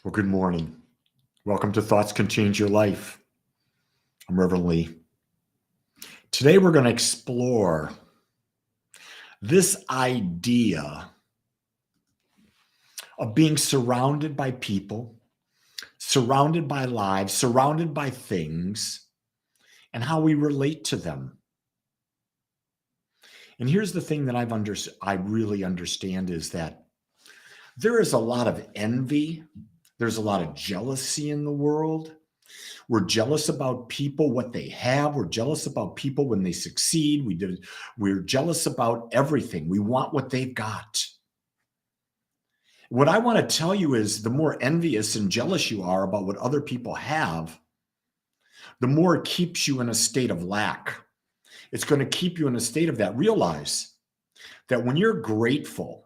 Well, good morning. Welcome to Thoughts Can Change Your Life. I'm Reverend Lee. Today we're going to explore this idea of being surrounded by people, surrounded by lives, surrounded by things, and how we relate to them. And here's the thing that I really understand is that there is a lot of envy. There's a lot of jealousy in the world. We're jealous about people, what they have. We're jealous about people when they succeed. We're jealous about everything. We want what they've got. What I want to tell you is the more envious and jealous you are about what other people have, the more it keeps you in a state of lack. It's going to keep you in a state of that. Realize that when you're grateful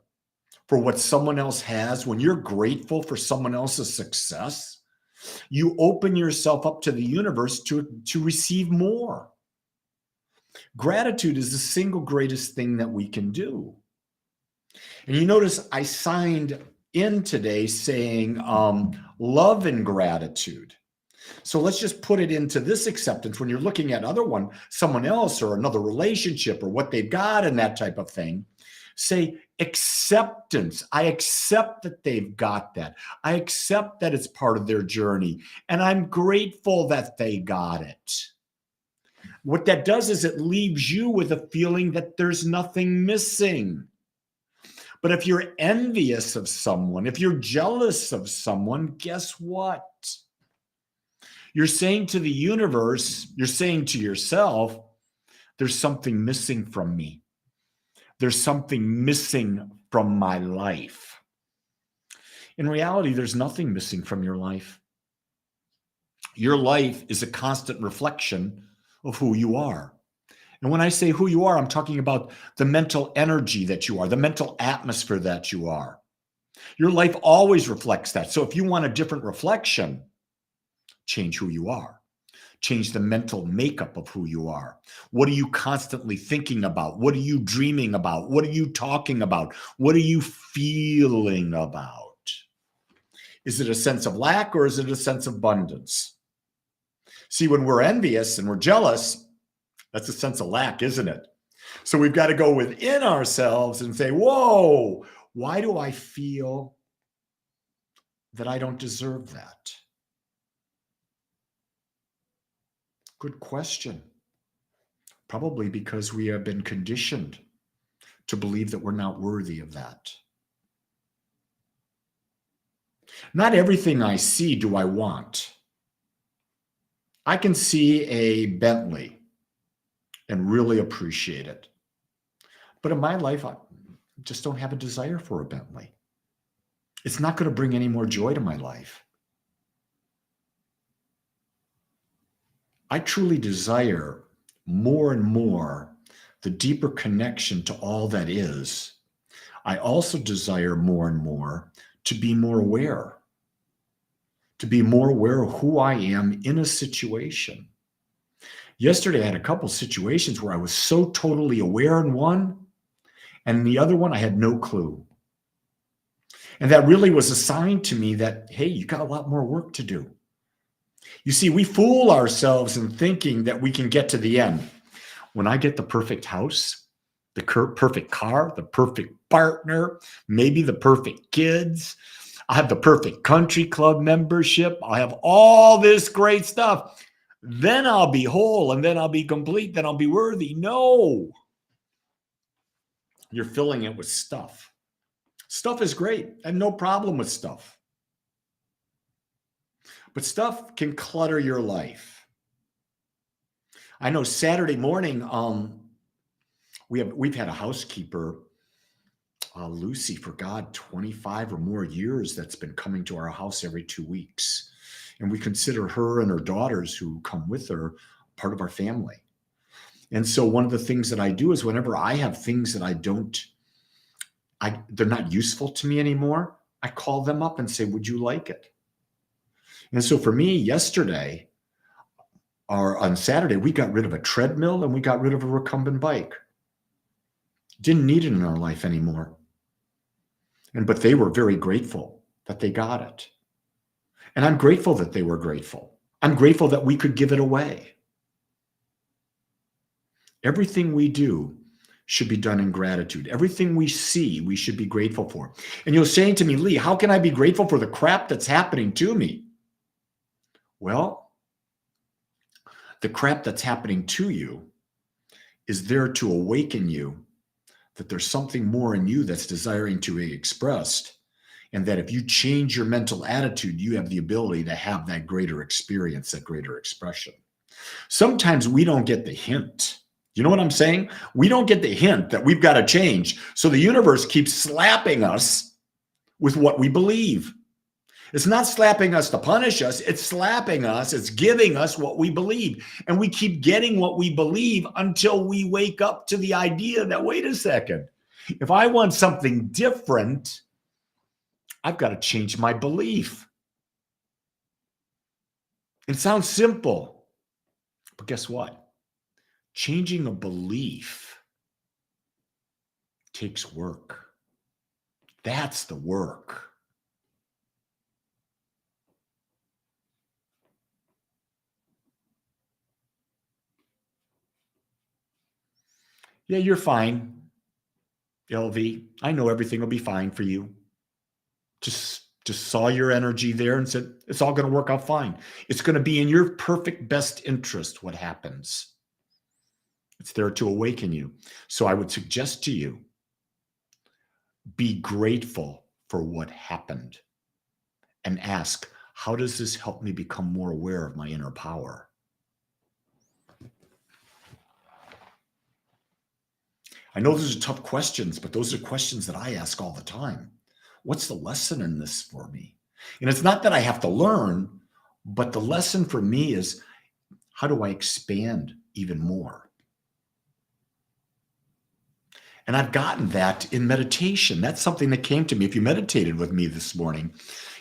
for what someone else has, when you're grateful for someone else's success, you open yourself up to the universe to receive more. Gratitude is the single greatest thing that we can do. And you notice I signed in today saying love and gratitude. So let's just put it into this acceptance when you're looking at someone else or another relationship or what they've got and that type of thing. Say acceptance. I accept that they've got that. I accept that it's part of their journey. And I'm grateful that they got it. What that does is it leaves you with a feeling that there's nothing missing. But if you're envious of someone, if you're jealous of someone, guess what? You're saying to the universe, you're saying to yourself, there's something missing from me. There's something missing from my life. In reality, there's nothing missing from your life. Your life is a constant reflection of who you are. And when I say who you are, I'm talking about the mental energy that you are, the mental atmosphere that you are. Your life always reflects that. So if you want a different reflection, change who you are. Change the mental makeup of who you are. What are you constantly thinking about? What are you dreaming about? What are you talking about? What are you feeling about? Is it a sense of lack or is it a sense of abundance? See, when we're envious and we're jealous, that's a sense of lack, isn't it? So we've got to go within ourselves and say, whoa, why do I feel that I don't deserve that? Good question. Probably because we have been conditioned to believe that we're not worthy of that. Not everything I see do I want. I can see a Bentley and really appreciate it. But in my life, I just don't have a desire for a Bentley. It's not going to bring any more joy to my life. I truly desire more and more the deeper connection to all that is. I also desire more and more to be more aware of who I am in a situation. Yesterday, I had a couple situations where I was so totally aware in one, and in the other one, I had no clue. And that really was a sign to me that, hey, you got a lot more work to do. You see, we fool ourselves in thinking that we can get to the end. When I get the perfect house, the perfect car, the perfect partner, maybe the perfect kids, I have the perfect country club membership, I have all this great stuff, then I'll be whole and then I'll be complete, then I'll be worthy. No. You're filling it with stuff. Stuff is great. I have no problem with stuff. But stuff can clutter your life. I know Saturday morning, we've had a housekeeper, Lucy, for 25 or more years, that's been coming to our house every 2 weeks. And we consider her and her daughters who come with her part of our family. And so one of the things that I do is whenever I have things that they're not useful to me anymore, I call them up and say, would you like it? And so for me, yesterday, or on Saturday, we got rid of a treadmill and we got rid of a recumbent bike. Didn't need it in our life anymore. But they were very grateful that they got it. And I'm grateful that they were grateful. I'm grateful that we could give it away. Everything we do should be done in gratitude. Everything we see, we should be grateful for. And you're saying to me, Lee, how can I be grateful for the crap that's happening to me? Well, the crap that's happening to you is there to awaken you that there's something more in you that's desiring to be expressed. And that if you change your mental attitude, you have the ability to have that greater experience, that greater expression. Sometimes we don't get the hint. You know what I'm saying? We don't get the hint that we've got to change. So the universe keeps slapping us with what we believe. It's not slapping us to punish us. It's slapping us. It's giving us what we believe. And we keep getting what we believe until we wake up to the idea that, wait a second, if I want something different, I've got to change my belief. It sounds simple, but guess what? Changing a belief takes work. That's the work. Yeah, you're fine, LV. I know everything will be fine for you. Just saw your energy there and said, it's all going to work out fine. It's going to be in your perfect best interest what happens. It's there to awaken you. So I would suggest to you, be grateful for what happened and ask, how does this help me become more aware of my inner power? I know those are tough questions, but those are questions that I ask all the time. What's the lesson in this for me? And it's not that I have to learn, but the lesson for me is, how do I expand even more? And I've gotten that in meditation. That's something that came to me. If you meditated with me this morning,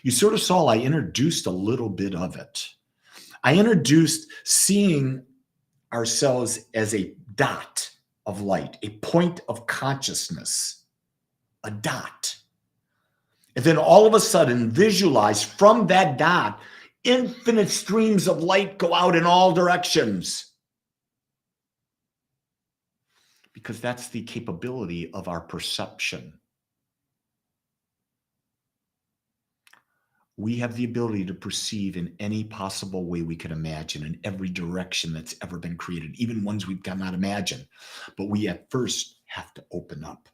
you sort of saw I introduced a little bit of it. I introduced seeing ourselves as a dot of light, a point of consciousness, a dot. And then all of a sudden, visualize from that dot, infinite streams of light go out in all directions. Because that's the capability of our perception. We have the ability to perceive in any possible way we can imagine, in every direction that's ever been created, even ones we cannot imagine. But we at first have to open up.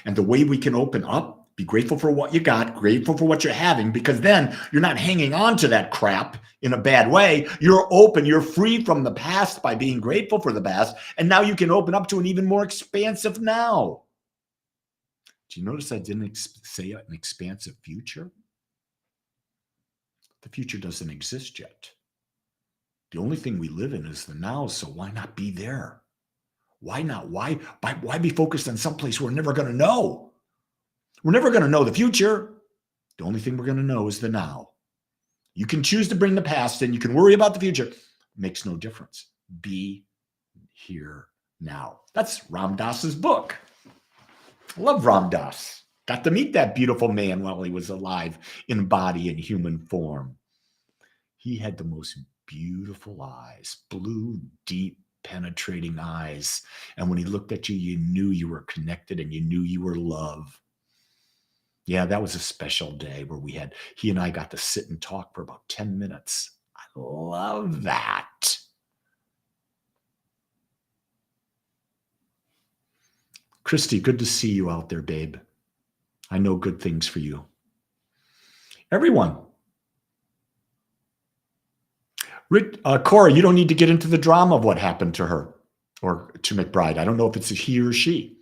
And the way we can open up, be grateful for what you got, grateful for what you're having, because then you're not hanging on to that crap in a bad way. You're open, you're free from the past by being grateful for the past. And now you can open up to an even more expansive now. Do you notice I didn't say an expansive future? The future doesn't exist yet. The only thing we live in is the now, so why not be there? Why not? Why be focused on someplace we're never going to know? We're never going to know the future. The only thing we're going to know is the now. You can choose to bring the past in. You can worry about the future. It makes no difference. Be here now. That's Ram Dass's book. I love Ram Dass. Got to meet that beautiful man while he was alive in body and human form. He had the most beautiful eyes, blue, deep, penetrating eyes. And when he looked at you, you knew you were connected and you knew you were loved. Yeah, that was a special day where he and I got to sit and talk for about 10 minutes. I love that. Christy, good to see you out there, babe. I know good things for you. Everyone. Cora, you don't need to get into the drama of what happened to her or to McBride. I don't know if it's a he or she.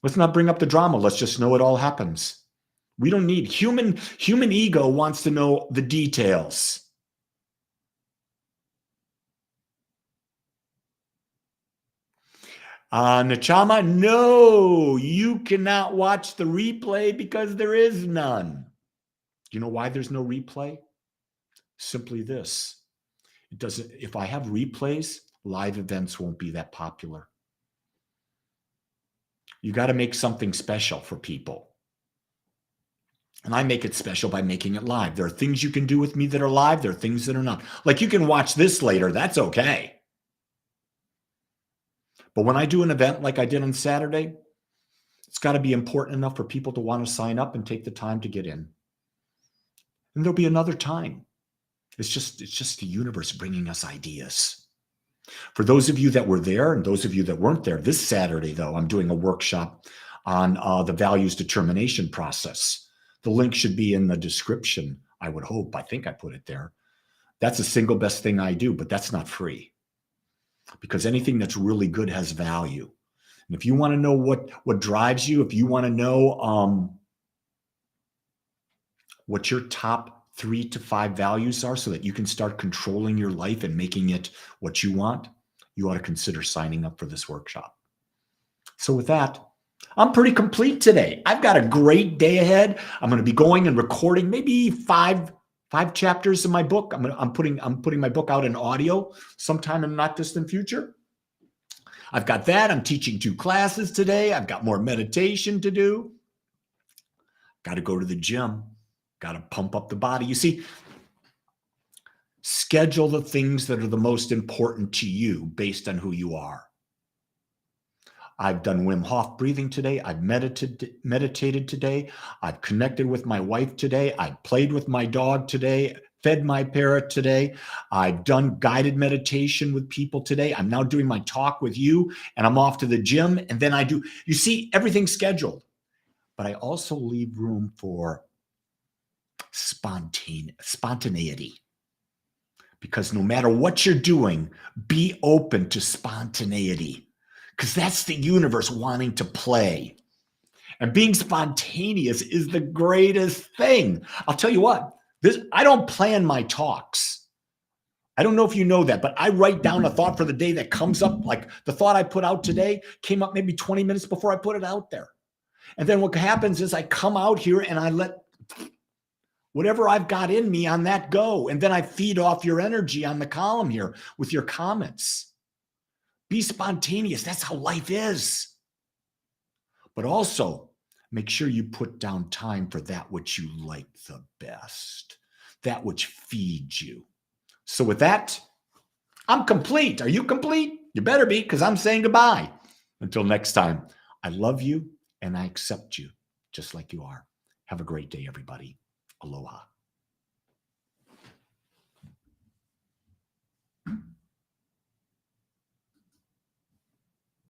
Let's not bring up the drama. Let's just know it all happens. We don't need human ego wants to know the details. Nachama, no, you cannot watch the replay because there is none. You know why there's no replay? Simply this. If I have replays, live events won't be that popular. You got to make something special for people. And I make it special by making it live. There are things you can do with me that are live. There are things that are not. Like you can watch this later. That's okay. But when I do an event like I did on Saturday, it's got to be important enough for people to want to sign up and take the time to get in. And there'll be another time. It's just the universe bringing us ideas. For those of you that were there and those of you that weren't there, this Saturday, though, I'm doing a workshop on the values determination process. The link should be in the description, I would hope. I think I put it there. That's the single best thing I do, but that's not free. Because anything that's really good has value. And if you want to know what drives you, if you want to know what your top 3 to 5 values are so that you can start controlling your life and making it what you want, you ought to consider signing up for this workshop. So with that, I'm pretty complete today. I've got a great day ahead. I'm going to be going and recording maybe five chapters of my book. I'm putting my book out in audio sometime in the not distant future. I've got that. I'm teaching 2 classes today. I've got more meditation to do. Got to go to the gym. Got to pump up the body. You see, schedule the things that are the most important to you based on who you are. I've done Wim Hof breathing today. I've meditated today. I've connected with my wife today. I've played with my dog today, fed my parrot today. I've done guided meditation with people today. I'm now doing my talk with you, and I'm off to the gym. And then you see, everything's scheduled. But I also leave room for spontaneity. Because no matter what you're doing, be open to spontaneity. Because that's the universe wanting to play. And being spontaneous is the greatest thing. I'll tell you what, I don't plan my talks. I don't know if you know that, but I write down a thought for the day that comes up. Like the thought I put out today came up maybe 20 minutes before I put it out there. And then what happens is I come out here and I let whatever I've got in me on that go. And then I feed off your energy on the column here with your comments. Be spontaneous. That's how life is. But also, make sure you put down time for that which you like the best, that which feeds you. So with that, I'm complete. Are you complete? You better be, because I'm saying goodbye. Until next time, I love you and I accept you just like you are. Have a great day, everybody. Aloha.